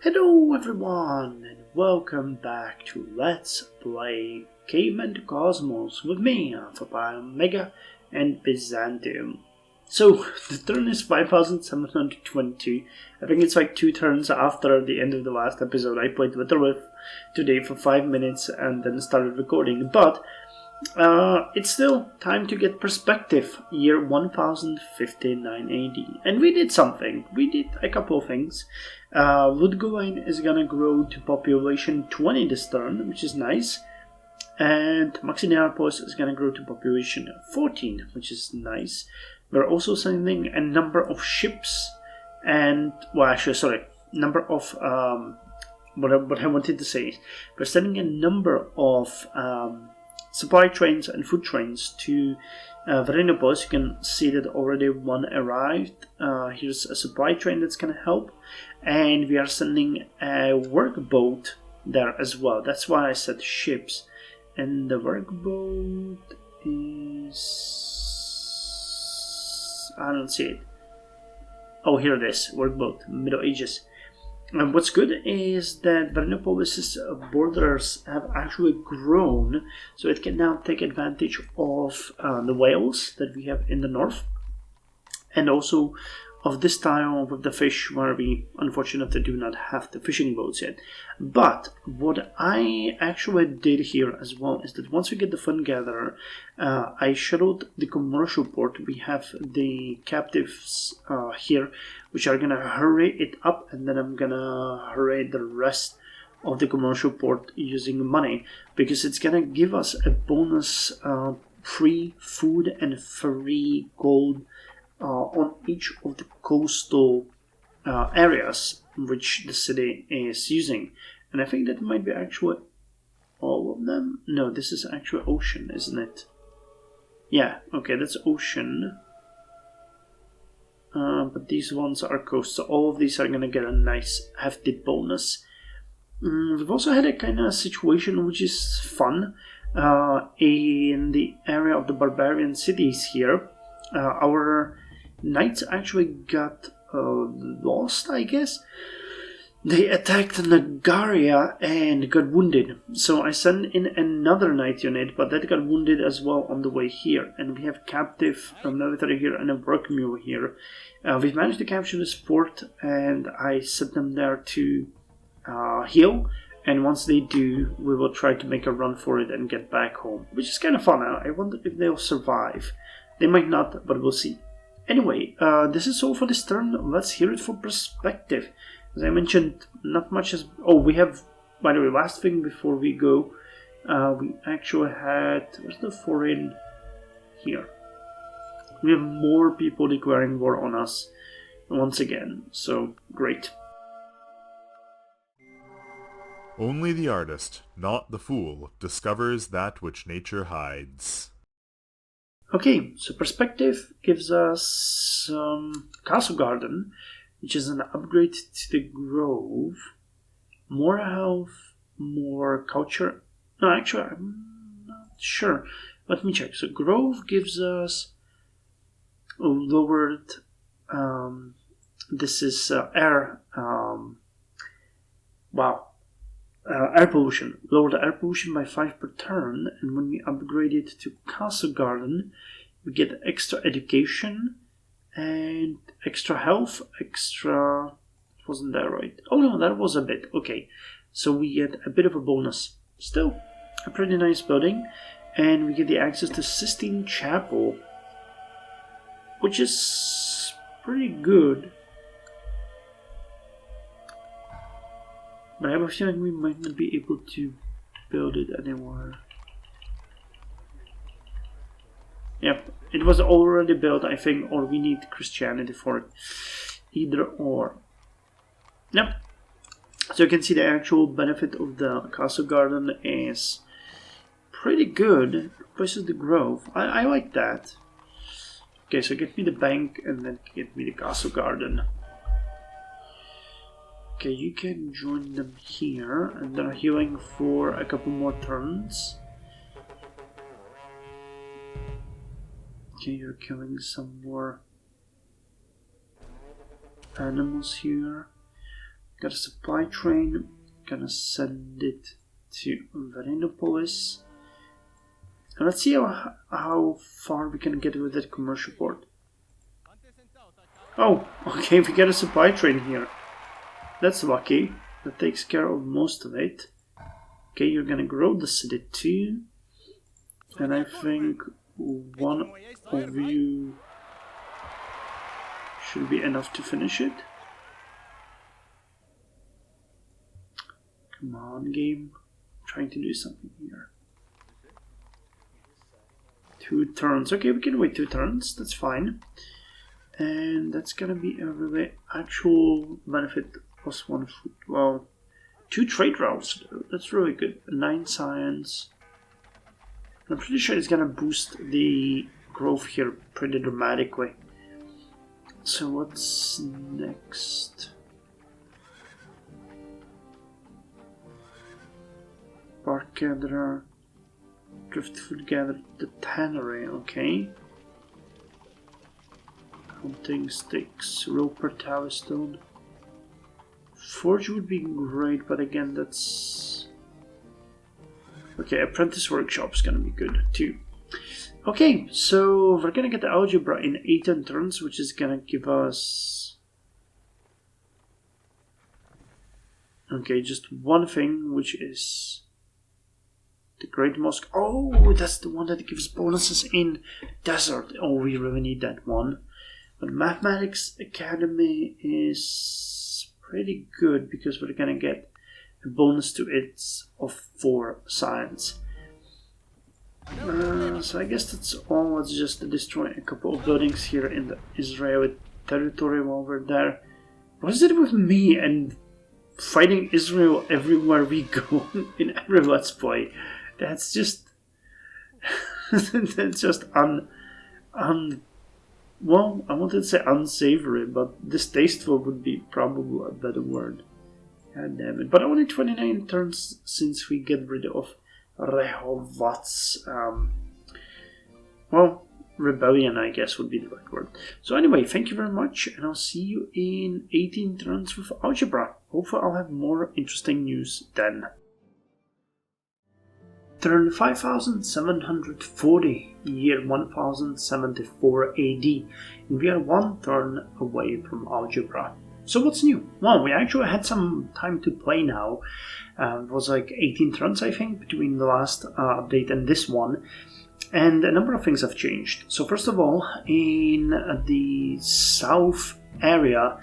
Hello everyone, and welcome back to Let's Play Caveman to Cosmos with me, Alpha Omega, and Byzantium. So, the turn is 5722. I think it's like 2 turns after the end of the last episode. I played with the riff today for 5 minutes and then started recording, but it's still time to get perspective. Year 1059 AD. And we did something. We did a couple of things. Woodgoline is gonna grow to population 20 this turn, which is nice. And Maxiniarpos is gonna grow to population 14, which is nice. We're also sending a number of ships and, number of, what I wanted to say is, we're sending a number of supply trains and food trains to Varenopos. You can see that already one arrived. Here's a supply train that's going to help. And we are sending a workboat there as well. That's why I said ships. And the workboat is... I don't see it. Oh, here it is. Workboat. Middle Ages. And what's good is that Varinopolis' borders have actually grown, so it can now take advantage of the whales that we have in the north, and also of this tile with the fish, where we unfortunately do not have the fishing boats yet. But what I actually did here as well is that once we get the fund gatherer, I shuttled the commercial port. We have the captives here, which are gonna hurry it up, and then I'm gonna hurry the rest of the commercial port using money, because it's gonna give us a bonus free food and free gold on each of the coastal areas which the city is using. And I think that might be actually all of them. No, this is actually ocean, isn't it? Yeah, okay, that's ocean. But these ones are coast, so all of these are gonna get a nice hefty bonus. We've also had a kind of situation which is fun in the area of the barbarian cities here. Our knights actually got lost, I guess. They attacked Nagaria and got wounded. So I sent in another knight unit, but that got wounded as well on the way here. And we have captive military here and a work mule here. We've managed to capture this fort, and I set them there to heal. And once they do, we will try to make a run for it and get back home, which is kind of fun. I wonder if they'll survive. They might not, but we'll see. Anyway, this is all for this turn. Let's hear it for perspective. As I mentioned, not much has... Oh, we have... By the way, last thing before we go, we actually had... Where's the foreign... Here. We have more people declaring war on us once again, so great. Only the artist, not the fool, discovers that which nature hides. Okay, so perspective gives us Castle Garden, which is an upgrade to the Grove. More health, more culture. No, actually, I'm not sure. Let me check. So Grove gives us lowered... this is air... air pollution. Lower the air pollution by 5 per turn, and when we upgrade it to Castle Garden, we get extra education and extra health, extra... It wasn't that right? Oh no, that was a bit. Okay, so we get a bit of a bonus. Still, a pretty nice building, and we get the access to Sistine Chapel, which is pretty good. But I have a feeling we might not be able to build it anymore. Yep, it was already built, I think, or we need Christianity for it. Either or. Yep. So you can see the actual benefit of the Castle Garden is pretty good. Versus the Grove. I like that. Okay, so get me the bank and then get me the Castle Garden. Okay, you can join them here, and they're healing for a couple more turns. Okay, you're killing some more animals here. Got a supply train. Gonna send it to Verinopolis. And let's see how far we can get with that commercial port. Oh, okay, we get a supply train here. That's lucky. That takes care of most of it. Okay, you're gonna grow the city too. And I think one of you should be enough to finish it. Come on, game. I'm trying to do something here. 2 turns. Okay, we can wait 2 turns. That's fine. And that's gonna be a really actual benefit plus 1 food. Well, 2 trade routes. That's really good. 9 science. I'm pretty sure it's gonna boost the growth here pretty dramatically. So what's next? Bark gatherer, driftwood gatherer, the tannery, okay. Hunting sticks, roper, tower stone. Forge would be great, but again, that's... Okay, apprentice workshop's gonna be good too. Okay, so we're gonna get the algebra in 18 turns, which is gonna give us... Okay, just one thing, which is... The Great Mosque. Oh, that's the one that gives bonuses in desert. Oh, we really need that one. But Mathematics Academy is pretty good because we're gonna get a bonus to it of 4 science. So I guess that's all. Let's just destroy a couple of buildings here in the Israeli territory while we're there. What is it with me and fighting Israel everywhere we go in every Let's Play? That's just that's just well, I wanted to say unsavory, but distasteful would be probably a better word. God damn it. But only 29 turns since we get rid of Rehovat's well, rebellion, I guess would be the right word. So anyway, thank you very much, and I'll see you in 18 turns with Algebra. Hopefully I'll have more interesting news then. Turn 5740, year 1074 AD, and we are 1 turn away from Algebra. So what's new? Well, we actually had some time to play now. It was like 18 turns, I think, between the last update and this one. And a number of things have changed. So first of all, in the south area,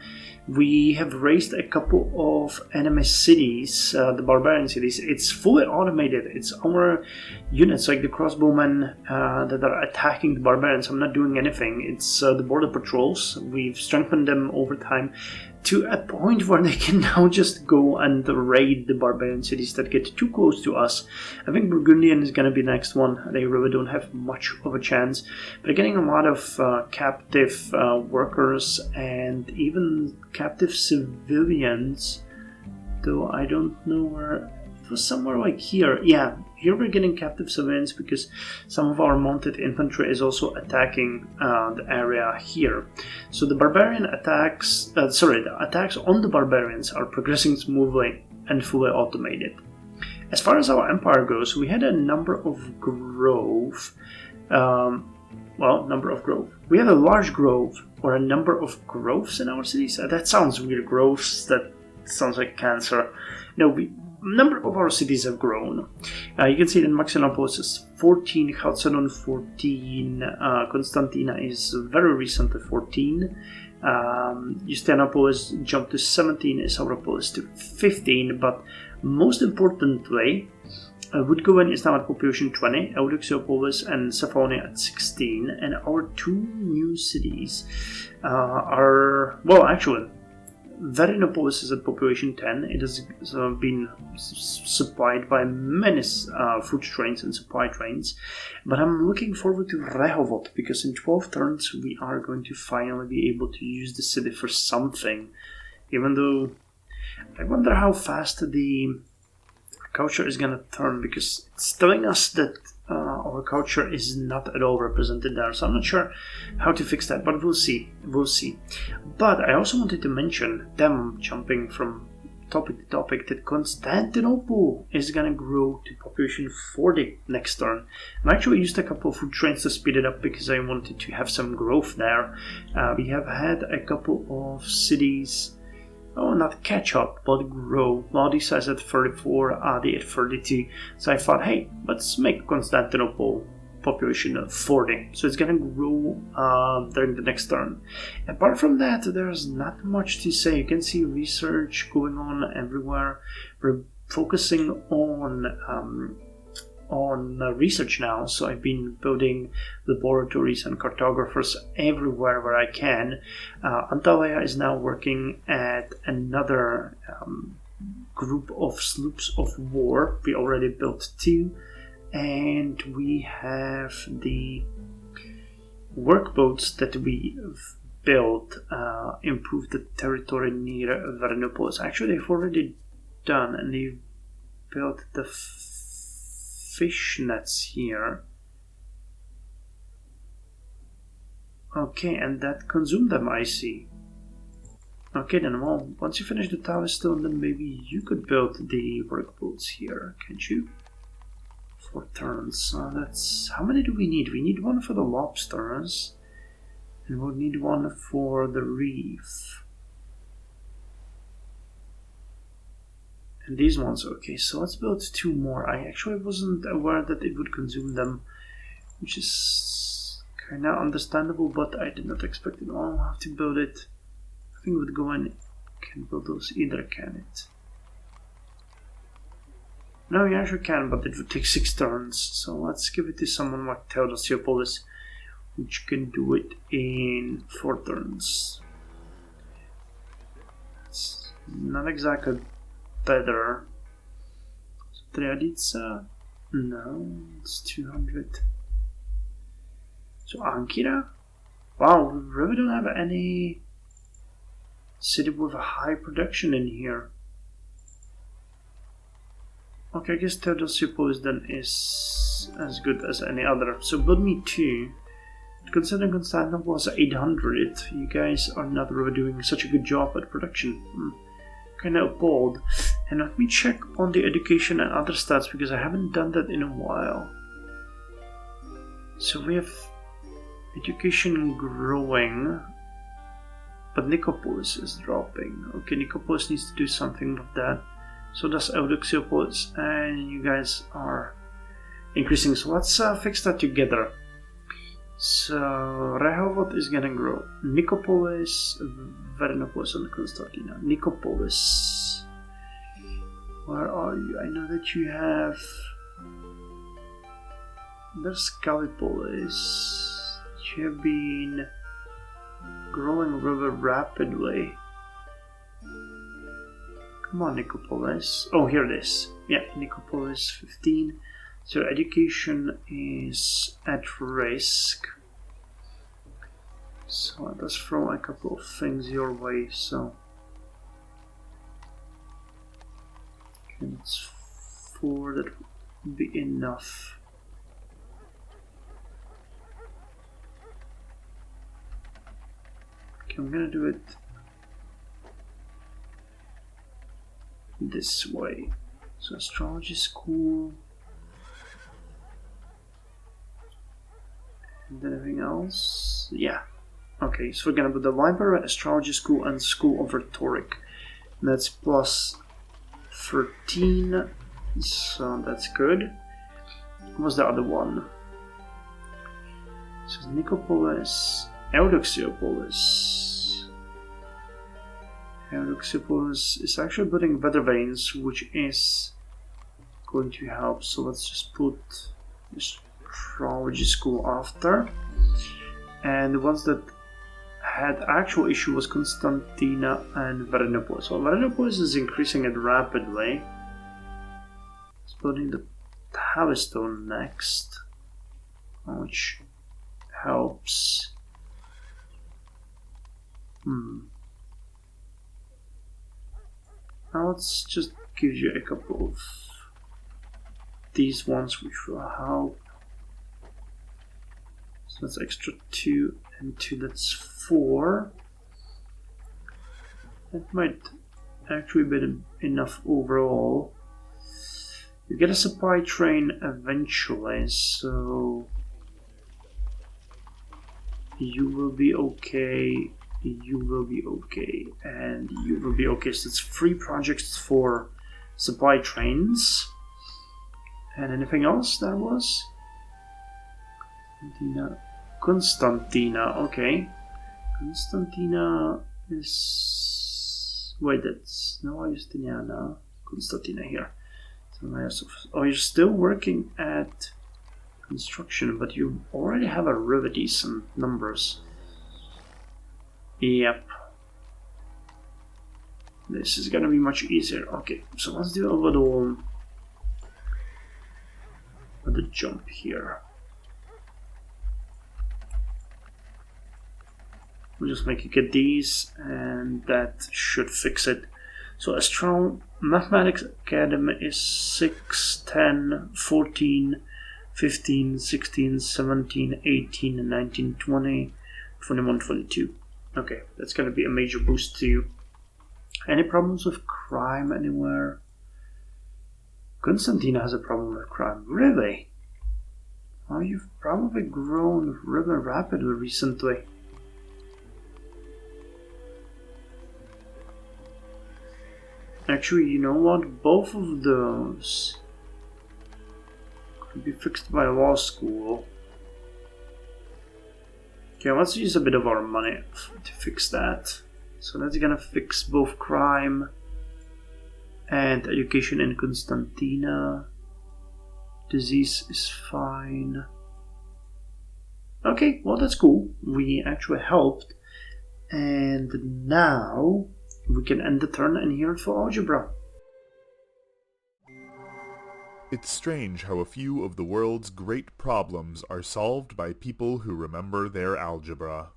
we have raised a couple of enemy cities, the barbarian cities. It's fully automated. It's our units, like the crossbowmen that are attacking the barbarians. I'm not doing anything. It's the border patrols. We've strengthened them over time to a point where they can now just go and raid the barbarian cities that get too close to us. I think Burgundian is going to be the next one. They really don't have much of a chance. But getting a lot of captive workers and even captive civilians, though I don't know where. It was somewhere like here. Yeah, here we're getting captive civilians because some of our mounted infantry is also attacking the area here. So the barbarian attacks, the attacks on the barbarians are progressing smoothly and fully automated. As far as our empire goes, we had a number of growth. We had a large growth or a number of growths in our cities. That sounds weird. Growths, that sounds like cancer. No, number of our cities have grown. You can see that Maxinopolis is 14, Chalcedon 14, Constantina is very recently 14, Justianopolis jumped to 17, Isauropolis to 15, but most importantly, Woodgoven is now at population 20, Eudoxiopolis and Saphonia at 16, and our 2 new cities are, well, actually, Verinopolis is at population 10. It has been supplied by many food trains and supply trains. But I'm looking forward to Rehovot, because in 12 turns we are going to finally be able to use the city for something. Even though I wonder how fast the culture is going to turn, because it's telling us that our culture is not at all represented there. So I'm not sure how to fix that, but we'll see. But I also wanted to mention them jumping from topic that Constantinople is gonna grow to population 40 next turn. I actually used a couple of food trains to speed it up because I wanted to have some growth there. We have had a couple of cities, not catch up, but grow. Well, these guys at 34, Adi at 32. So I thought, hey, let's make Constantinople population of 40. So it's gonna grow during the next turn. Apart from that, there's not much to say. You can see research going on everywhere. We're focusing on research now. So I've been building laboratories and cartographers everywhere where I can. Antalya is now working at another group of sloops of war. We already built 2. And we have the workboats that we built, improve the territory near Vernopolis. Actually, they've already done, and they've built the fish nets here. Okay, and that consumed them, I see. Okay, then, well, once you finish the tower stone, then maybe you could build the workboats here, can't you? 4 turns. That's how many do we need? We need 1 for the lobsters, and we'll need 1 for the reef. And these ones, okay. So let's build 2 more. I actually wasn't aware that it would consume them, which is kind of understandable, but I did not expect it. I'll have to build it. I think we'd go in. Can build those either, can it? No, you actually can, but it would take 6 turns. So let's give it to someone like Theodosiopolis, which can do it in 4 turns. It's not exactly better. So Triadica? No, it's 200. So Ankira? Wow, we really don't have any city with a high production in here. Okay, I guess Theodosiopolis then is as good as any other. So build me 2. Considering Constantinople was 800, you guys are not really doing such a good job at production. Kind of appalled. And let me check on the education and other stats because I haven't done that in a while. So we have education growing, but Nicopolis is dropping. Okay, Nicopolis needs to do something with that. So does Eudoxiopolis, and you guys are increasing. So let's fix that together. So Rehovot is gonna grow. Nicopolis, Vernopolis, and Constantina. Nicopolis. Where are you? I know that you have. There's Gallipolis. You have been growing rather rapidly. Come on, Nicopolis. Oh, here it is. Yeah, Nicopolis 15. So education is at risk. So let us throw a couple of things your way. So okay, it's 4. That would be enough. Okay, I'm gonna do it this way. So astrology school. And anything else? Yeah. Okay, so we're gonna put the library, astrology school, and school of rhetoric. And that's plus 13. So that's good. What's the other one? So Nicopolis, Eudoxiopolis. Eudoxiopolis is actually building weather vanes, which is going to help. So let's just put astrology school after. And the ones that had actual issue was Constantina and Vernopolis. So Vernopolis is increasing it rapidly. It's building the Tavistone next, which helps. Now let's just give you a couple of these ones which will help. So that's extra 2 and 2, that's 4. That might actually been enough overall. You get a supply train eventually, so you will be okay, you will be okay, and you will be okay. So it's 3 projects for supply trains. And anything else that was? Constantina, okay. Constantina is... Wait, that's Nova Justiniana. Constantina here. Oh, you're still working at construction, but you already have a really decent numbers. Yep. This is gonna be much easier. Okay, so let's do a little... the jump here. We'll just make you get these, and that should fix it. So Mathematics Academy is 6, 10, 14, 15, 16, 17, 18, 19, 20, 21, 22. Okay, that's going to be a major boost to you. Any problems with crime anywhere? Constantina has a problem with crime. Really? Well, you've probably grown really rapidly recently. Actually, you know what? Both of those could be fixed by law school. Okay, let's use a bit of our money to fix that. So that's gonna fix both crime and education in Constantina. Disease is fine. Okay, well that's cool. We actually helped. And now we can end the turn and hear it for algebra. It's strange how a few of the world's great problems are solved by people who remember their algebra.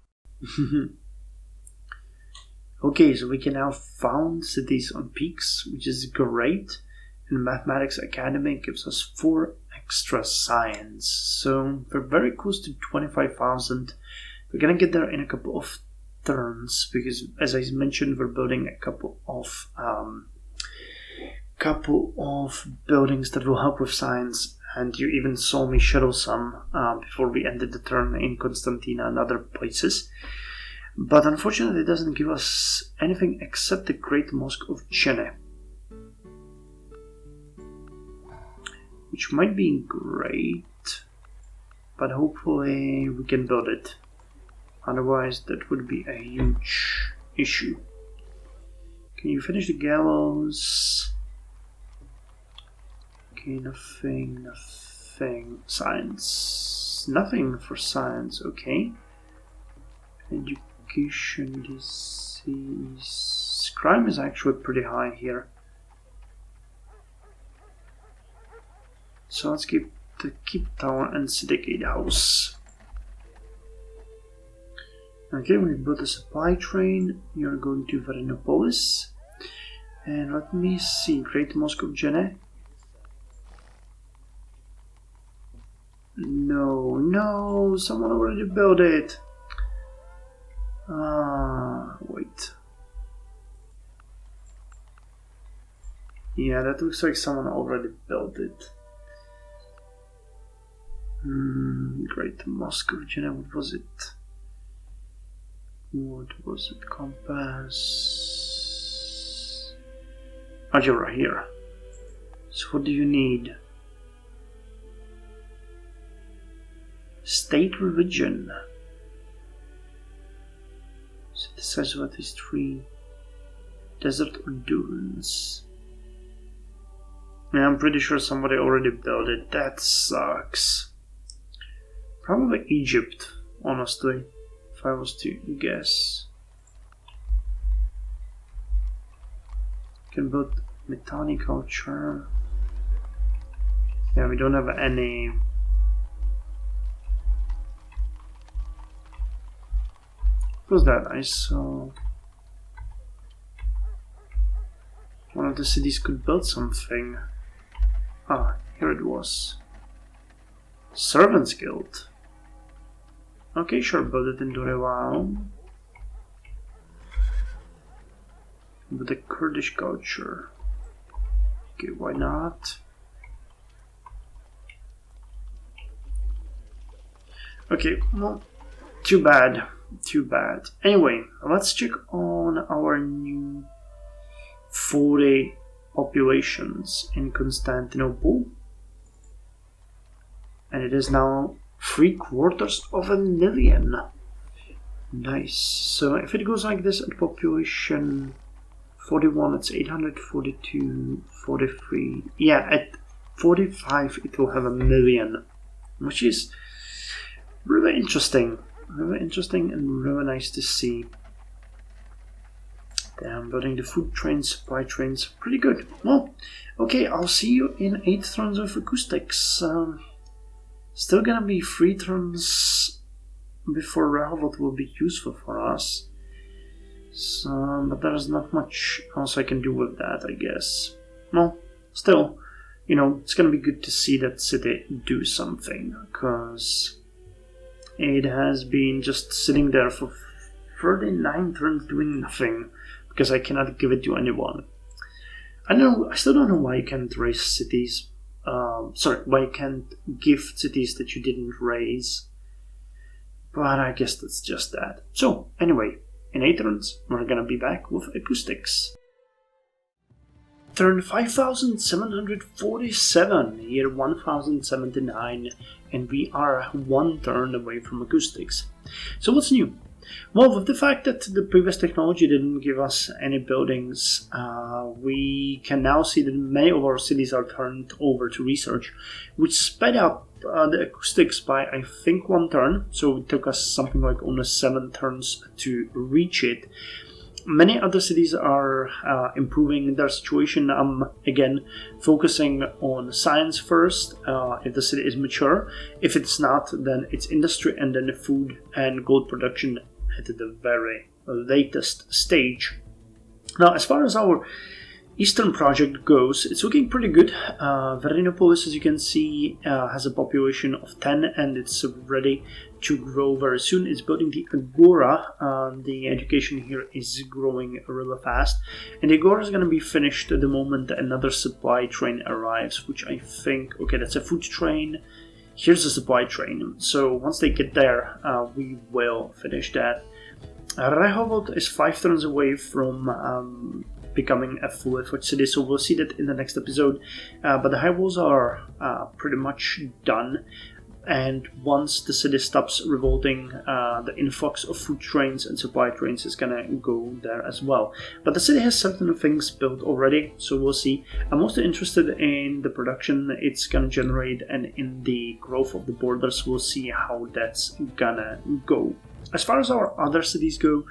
Okay, so we can now found cities on peaks, which is great. And Mathematics Academy gives us 4 extra science. So we're very close to 25,000. We're gonna get there in a couple of turns because, as I mentioned, we're building a couple of buildings that will help with science. And you even saw me shadow some before we ended the turn in Constantina and other places. But unfortunately, it doesn't give us anything except the Great Mosque of Chene, which might be great, but hopefully we can build it. Otherwise, that would be a huge issue. Can you finish the gallows? Okay, nothing. Science. Nothing for science, okay. Education, disease. Crime is actually pretty high here. So let's keep the Keep Tower and Syndicate House. Okay, we built a supply train. You're going to Verinopolis. And let me see, Great Mosque of Jene. No, someone already built it. Wait. Yeah, that looks like someone already built it. Great Mosque of Jene, what was it? Compass. Algebra here. So what do you need? State religion. Synthesize what is 3. Desert or dunes. Yeah, I'm pretty sure somebody already built it. That sucks. Probably Egypt, honestly, if I was to guess. Can build Mitanni culture. Yeah, we don't have any. What was that? I saw one of the cities could build something. Ah, here it was. Servants Guild. Okay, sure, build it in Durevao. with the Kurdish culture. Okay, why not? Okay, well, too bad. Too bad. Anyway, let's check on our new 40 populations in Constantinople. And it is now 750,000. Nice. So if it goes like this at population 41, it's 842, 43. Yeah, at 45 it will have 1,000,000, which is really interesting. Really interesting and really nice to see. Damn, building the food trains, supply trains, pretty good. Well, okay, I'll see you in 8 turns of acoustics. Still gonna be 3 turns before Rehovot will be useful for us. So, but there's not much else I can do with that, I guess. Well, still, you know, it's gonna be good to see that city do something, because it has been just sitting there for 39 turns doing nothing, because I cannot give it to anyone. I still don't know why you can't raise cities. Why you can't give cities that you didn't raise. But I guess that's just that. So, anyway, in 8 turns, we're gonna be back with acoustics. Turn 5747, year 1079, and we are 1 turn away from acoustics. So what's new? Well, with the fact that the previous technology didn't give us any buildings, we can now see that many of our cities are turned over to research, which sped up the acoustics by, I think, 1 turn. So it took us something like almost 7 turns to reach it. Many other cities are improving their situation. I'm, again, focusing on science first, if the city is mature. If it's not, then it's industry, and then food and gold production at the very latest stage. Now, as far as our Eastern project goes, it's looking pretty good. Verinopolis, as you can see, has a population of 10, and it's ready to grow very soon. It's building the Agora. The education here is growing really fast, and the Agora is going to be finished the moment another supply train arrives, which I think, okay, that's a food train. Here's a supply train. So once they get there, we will finish that. Rehovot is 5 turns away from becoming a full effort city, so we'll see that in the next episode. But the high walls are pretty much done, and once the city stops revolting, the influx of food trains and supply trains is gonna go there as well. But the city has certain things built already, so we'll see. I'm mostly interested in the production it's gonna generate, and in the growth of the borders. We'll see how that's gonna go. As far as our other cities go,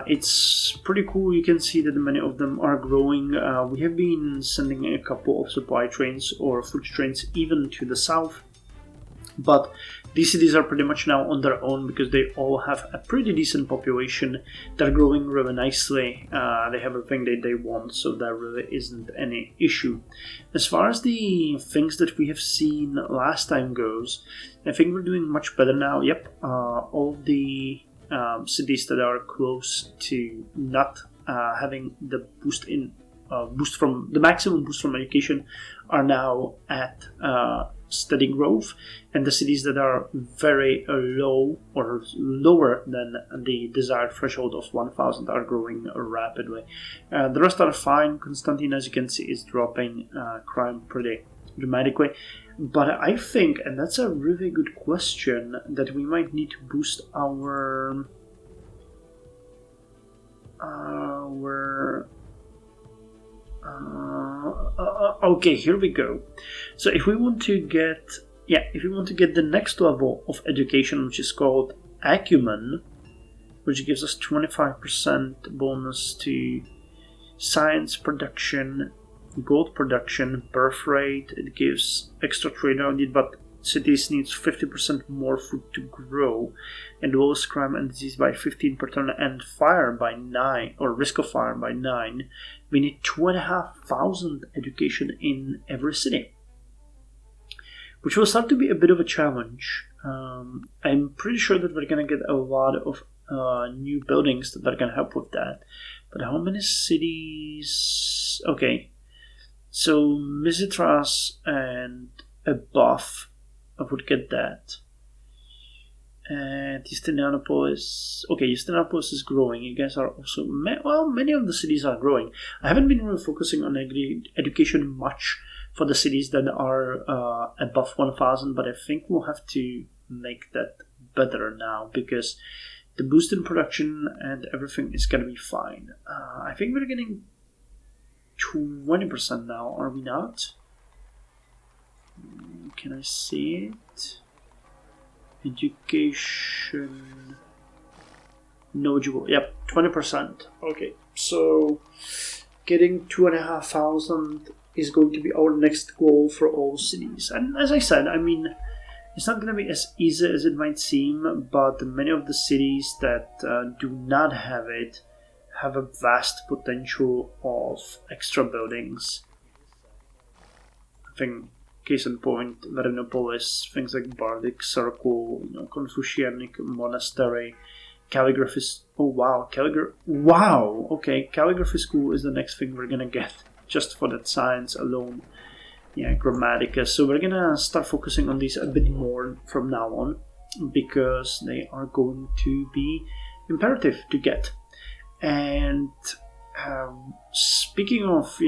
it's pretty cool. You can see that many of them are growing. We have been sending a couple of supply trains or food trains even to the south, but these cities are pretty much now on their own because they all have a pretty decent population. They're growing really nicely. They have everything that they want, so there really isn't any issue. As far as the things that we have seen last time goes, I think we're doing much better now. Yep, all the cities that are close to not having the maximum boost from education are now at steady growth, and the cities that are very low or lower than the desired threshold of 1,000 are growing rapidly. The rest are fine. Constantine, as you can see, is dropping crime pretty dramatically. But I think, and that's a really good question, that we might need to boost our okay, here we go. So if we want to get the next level of education, which is called Acumen, which gives us 25% bonus to science production, gold production, birth rate, it gives extra trade audit, but cities needs 50% more food to grow, and lowest crime and disease by 15 per turn, and fire by 9, or risk of fire by 9. We need 2,500 education in every city, which will start to be a bit of a challenge. I'm pretty sure that we're going to get a lot of new buildings that are going to help with that. But how many cities? Okay, so Misitras and above, I would get that. And Easternanopolis. Okay, Easternanopolis is growing. You guys are also many of the cities are growing. I haven't been really focusing on education much for the cities that are above 1,000, but I think we'll have to make that better now because the boost in production and everything is gonna be fine. I think we're getting 20% now, are we not? Can I see it? Education. No, yep, 20%. Okay, so getting 2,500 is going to be our next goal for all cities. And as I said, I mean, it's not going to be as easy as it might seem, but many of the cities that do not have it have a vast potential of extra buildings. I think, case in point, Verinopolis, things like Bardic Circle, Confucianic Monastery, Calligraphy. Oh wow, Wow, okay, Calligraphy School is the next thing we're gonna get just for that science alone. Yeah, Grammatica. So we're gonna start focusing on these a bit more from now on because they are going to be imperative to get. And speaking of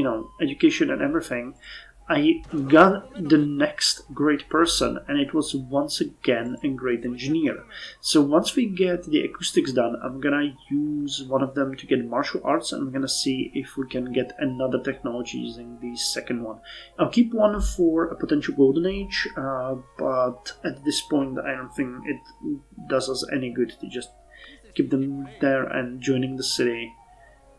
education and everything, I got the next great person, and it was once again a great engineer. So once we get the acoustics done, I'm gonna use one of them to get martial arts, and I'm gonna see if we can get another technology using the second one. I'll keep one for a potential golden age, but at this point I don't think it does us any good to just keep them there and joining the city.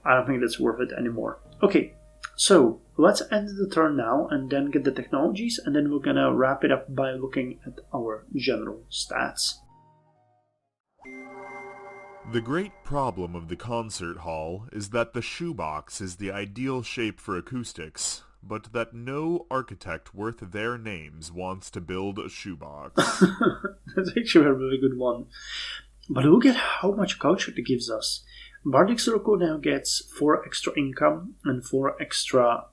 I don't think that's worth it anymore. Okay, so let's end the turn now and then get the technologies, and then we're gonna wrap it up by looking at our general stats. The great problem of the concert hall is that the shoebox is the ideal shape for acoustics, but that no architect worth their names wants to build a shoebox. That's actually a really good one. But look at how much culture it gives us. Bardic Circle now gets 4 extra income and 4 extra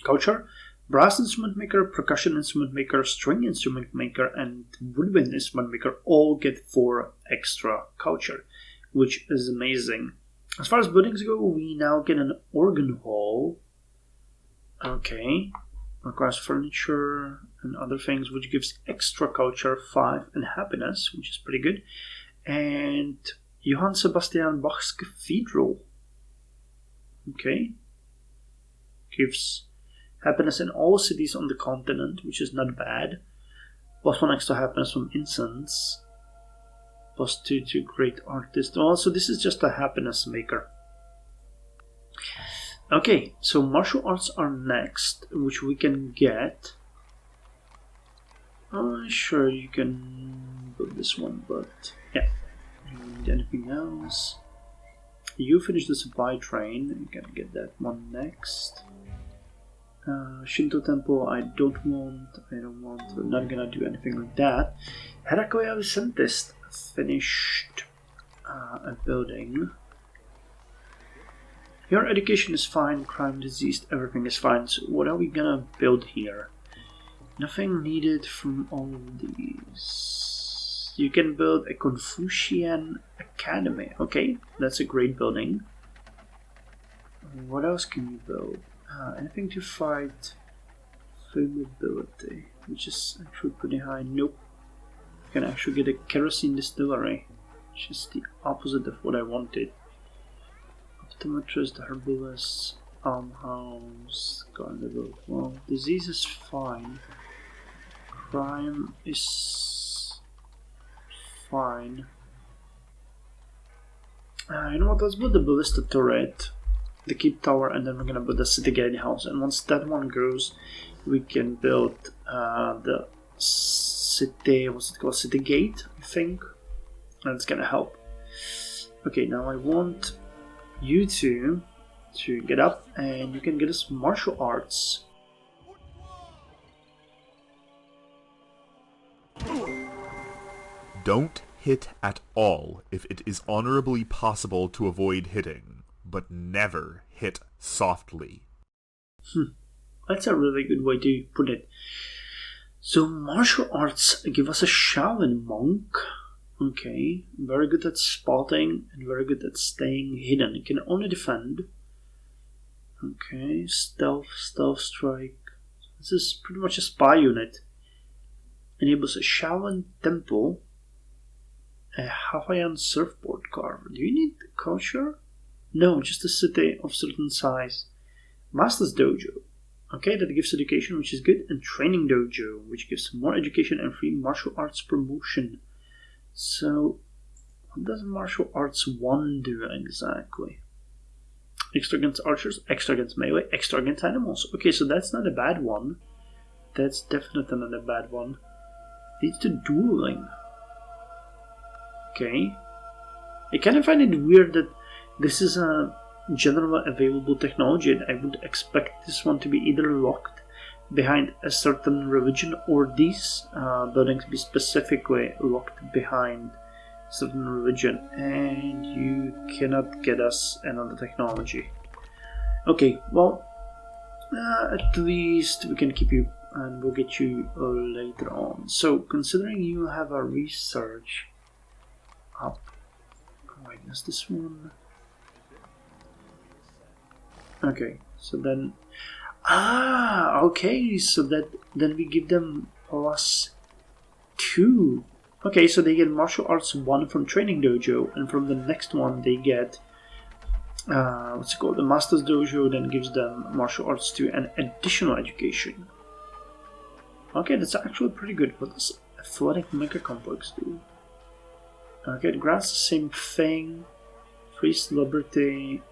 culture. Brass instrument maker, percussion instrument maker, string instrument maker, and woodwind instrument maker all get 4 extra culture, which is amazing. As far as buildings go, we now get an organ hall. Okay. Requires furniture and other things, which gives extra culture, 5, and happiness, which is pretty good. And Johann Sebastian Bach's Cathedral. Okay. Gives happiness in all cities on the continent, which is not bad. Plus 1 extra happiness from incense. Plus 2 to great artist. Also, this is just a happiness maker. Okay, so martial arts are next, which we can get. Sure, you can build this one, but yeah. And anything else? You finish the supply train. You can get that one next. Shinto Temple, I don't want. We're not gonna do anything like that. Heraclea Vicentist finished a building. Your education is fine, crime, disease, everything is fine. So what are we gonna build here? Nothing needed from all of these. You can build a Confucian Academy. Okay, that's a great building. What else can you build? Anything to fight flammability, which is actually pretty high. Nope. You can actually get a kerosene distillery, which is the opposite of what I wanted. Optometrist, herbalist, almhouse, carnival. Well, disease is fine. Crime is fine. You know what? Let's build the ballista turret, the keep tower, and then we're gonna build the city gatehouse. And once that one grows, we can build the city. What's it called? City gate, I think. That's gonna help. Okay, now I want you two to get up, and you can get us martial arts. Don't hit at all if it is honorably possible to avoid hitting, but never hit softly. That's a really good way to put it. So martial arts give us a Shaolin monk. Okay, very good at spotting and very good at staying hidden. It can only defend. Okay, stealth strike. This is pretty much a spy unit. Enables a Shaolin temple, a Hawaiian surfboard carver. Do you need kosher? No, just a city of certain size. Master's dojo. Okay, that gives education, which is good, and training dojo, which gives more education and free martial arts promotion. So, what does martial arts 1 do exactly? Extra against archers, extra against melee, extra against animals. Okay, so that's not a bad one. That's definitely not a bad one. Leads to dueling. Okay. I kind of find it weird that this is a generally available technology, and I would expect this one to be either locked behind a certain religion or these buildings be specifically locked behind certain religion, and you cannot get us another technology. Okay, well, at least we can keep you and we'll get you later on. So considering you have a research up, wait, is this one? Okay, so then, okay, so that then we give them +2. Okay, so they get martial arts 1 from training dojo, and from the next one they get what's it called, the master's dojo, then gives them martial arts 2 and additional education. Okay, that's actually pretty good. What does athletic mega complex do? Okay, it grants the same thing. Free celebrity.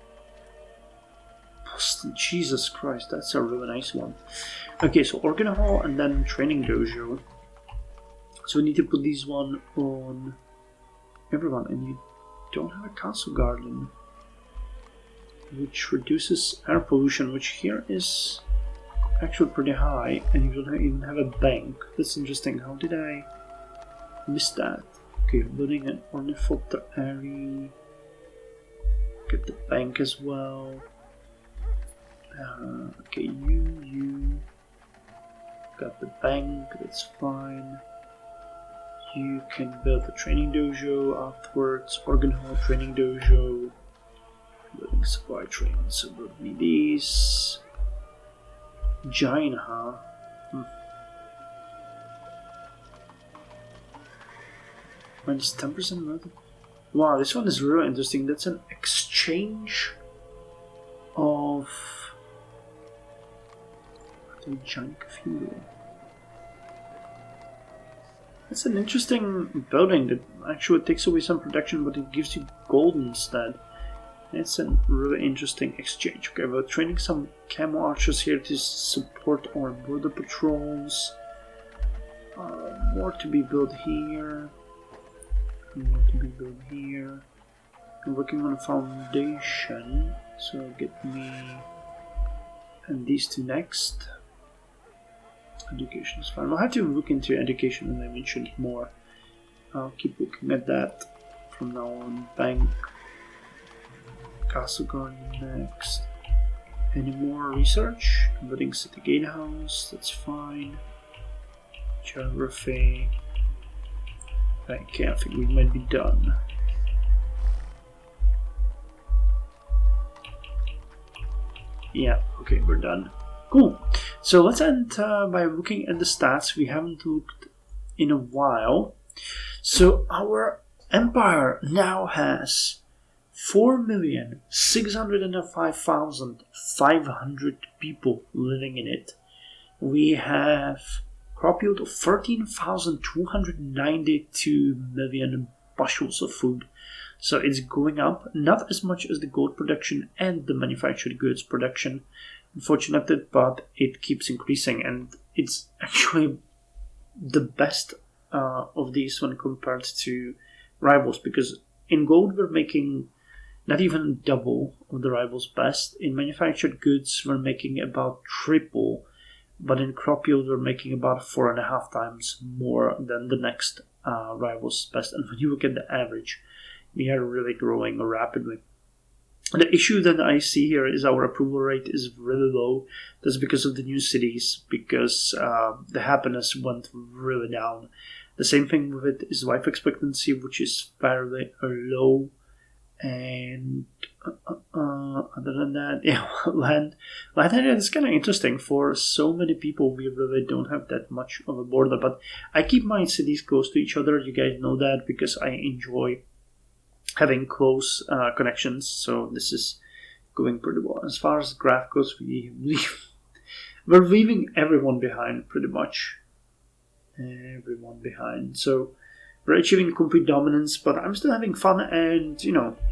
Jesus Christ, that's a really nice one. Okay, so organ hall and then training dojo. So we need to put these one on everyone, and you don't have a castle garden, which reduces air pollution, which here is actually pretty high, and you don't even have a bank. That's interesting. How did I miss that? Okay, building an ornithopterary. Get the bank as well. Okay, you got the bank, that's fine. You can build a training dojo afterwards, organ hall, training dojo, building supply train, so build me these. Giant, huh? Minus 10% method. Wow, this one is really interesting. That's an exchange of giant fuel. That's an interesting building that actually takes away some protection, but it gives you gold instead. It's a really interesting exchange. Okay, we're training some camo archers here to support our border patrols. More to be built here. More to be built here. I'm working on a foundation, so get me and these two next. Education is fine. I'll have to look into education and I mentioned more. I'll keep looking at that from now on. Bank. Castle garden next. Any more research? Building city gatehouse, that's fine. Geography. Okay, I think we might be done. Yeah, okay, we're done. Cool. So let's end by looking at the stats. We haven't looked in a while. So our empire now has 4,605,500 people living in it. We have crop yield of 13,292 million bushels of food. So it's going up, not as much as the gold production and the manufactured goods production, unfortunately, but it keeps increasing, and it's actually the best of these when compared to rivals, because in gold we're making not even double of the rivals' best. In manufactured goods we're making about triple, but in crop yield we're making about 4.5 times more than the next rivals best. And when you look at the average, we are really growing rapidly. The issue that I see here is our approval rate is really low. That's because of the new cities, because the happiness went really down. The same thing with it is life expectancy, which is fairly low. And other than that, yeah, land area is kind of interesting. For so many people, we really don't have that much of a border. But I keep my cities close to each other. You guys know that, because I enjoy having close connections. So this is going pretty well. As far as graph goes, we're leaving everyone behind, pretty much. Everyone behind. So we're achieving complete dominance, but I'm still having fun. And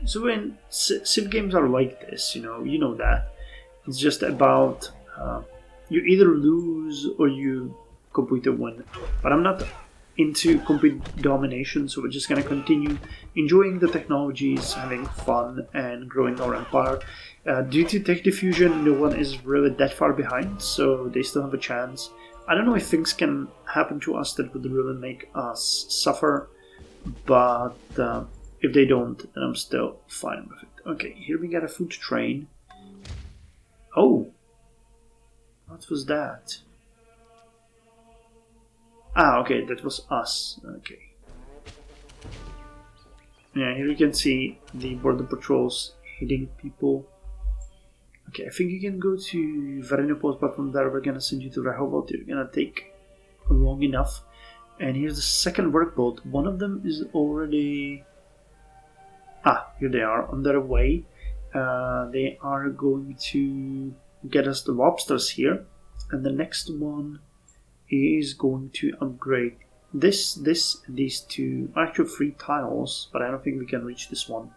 so when Civ games are like this, you know that it's just about you either lose or you completely win. But I'm not into complete domination, so we're just going to continue enjoying the technologies, having fun, and growing our empire. Due to tech diffusion, no one is really that far behind, so they still have a chance. I don't know if things can happen to us that would really make us suffer, but if they don't, then I'm still fine with it. Okay, here we got a food train. Oh, what was that? Ah, okay, that was us. Okay. Yeah, here you can see the border patrols hitting people. Okay, I think you can go to Verinopolis, but from there we're gonna send you to Rehovot. You're gonna take long enough. And here's the second workboat. One of them is already... Ah, here they are, on their way. They are going to get us the lobsters here. And the next one is going to upgrade this, and these two. Actually 3 tiles, but I don't think we can reach this one.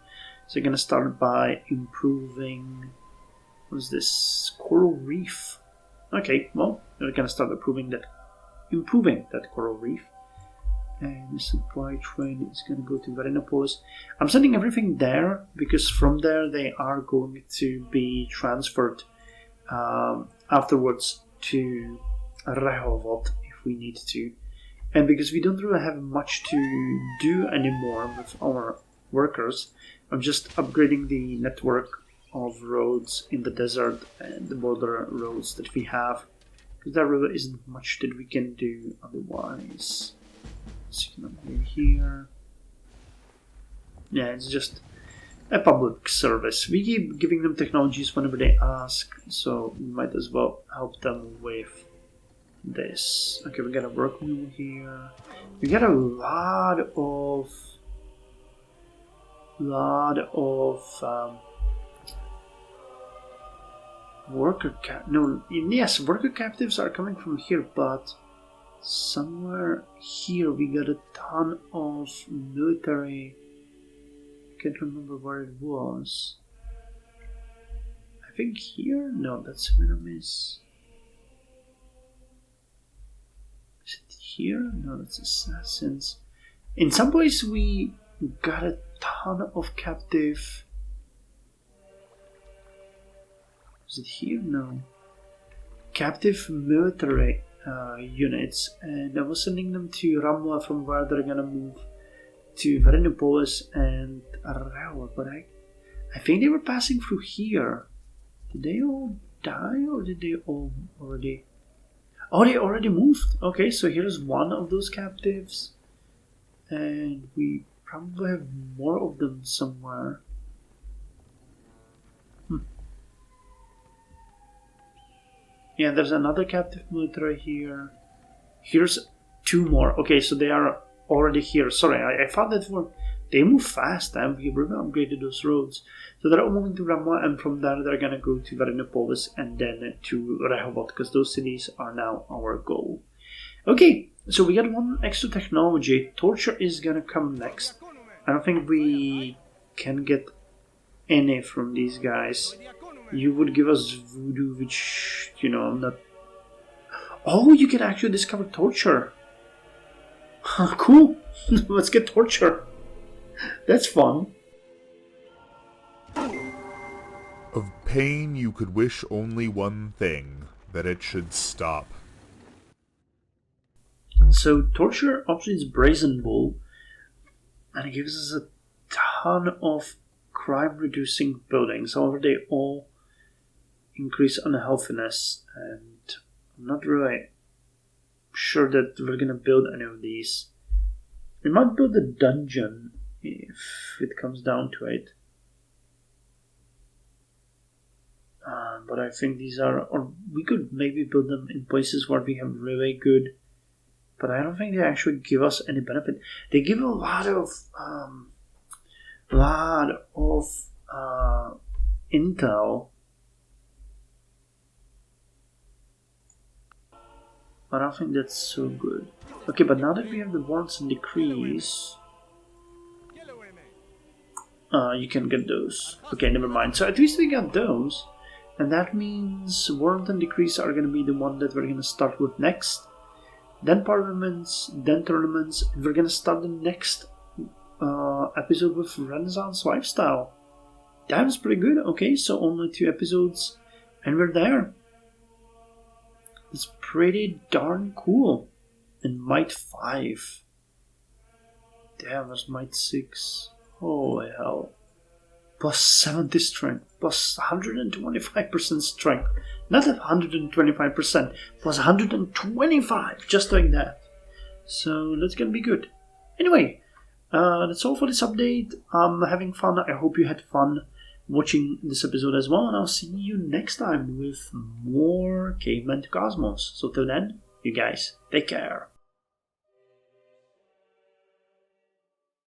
So we're gonna start by improving... What is this? Coral reef. Okay, well, we're gonna start improving that coral reef. And the supply train is gonna go to Verinopolis. I'm sending everything there because from there they are going to be transferred afterwards to Rehovot if we need to. And because we don't really have much to do anymore with our workers, I'm just upgrading the network of roads in the desert and the border roads that we have, because there really isn't much that we can do otherwise. So you can upgrade here. Yeah, it's just a public service. We keep giving them technologies whenever they ask, so we might as well help them with this. Okay, we got a work mule here. We got a lot of worker captives are coming from here, but somewhere here we got a ton of military. I can't remember where it was. I think here? No, that's Venomous. Is it here? No, that's assassins. In some place we got a ton of captive. Is it here? No. Captive military units, and I was sending them to Ramla, from where they're gonna move to Verinopolis and Arrawa, but I think they were passing through here. Did they all die, or did they all already... Oh, they already moved. Okay, so here's one of those captives, and we probably have more of them somewhere. Yeah, there's another captive military here. Here's 2 more. Okay, so they are already here. Sorry, I thought that they move fast, and we really upgraded those roads. So they're all moving to Ramla, and from there they're gonna go to Verinopolis and then to Rehovot, because those cities are now our goal. Okay, so we got 1 extra technology. Torture is gonna come next. I don't think we can get any from these guys. You would give us voodoo, which, I'm not... Oh, you can actually discover torture. Cool. Let's get torture. That's fun. Of pain you could wish only one thing, that it should stop. So Torture options Brazen Bull, and it gives us a ton of crime-reducing buildings. However, they all increase unhealthiness, and I'm not really sure that we're gonna build any of these. We might build a dungeon if it comes down to it. But I think these are, or we could maybe build them in places where we have really good, but I don't think they actually give us any benefit. They give a lot of intel. I don't think that's so good. Okay, but now that we have the warrants and decrees, you can get those. Okay, never mind. So at least we got those. And that means warrant and decrees are going to be the one that we're going to start with next. Then parliaments, then tournaments. And we're going to start the next episode with Renaissance Lifestyle. That was pretty good. Okay, so only 2 episodes and we're there. It's pretty darn cool. And Might 5. Damn, there's Might 6. Holy hell. Plus 70 strength, plus 125% strength. Not 125%, plus 125, just like that. So that's gonna be good. Anyway, that's all for this update. I'm having fun. I hope you had fun watching this episode as well. And I'll see you next time with more Caveman to Cosmos. So till then, you guys, take care.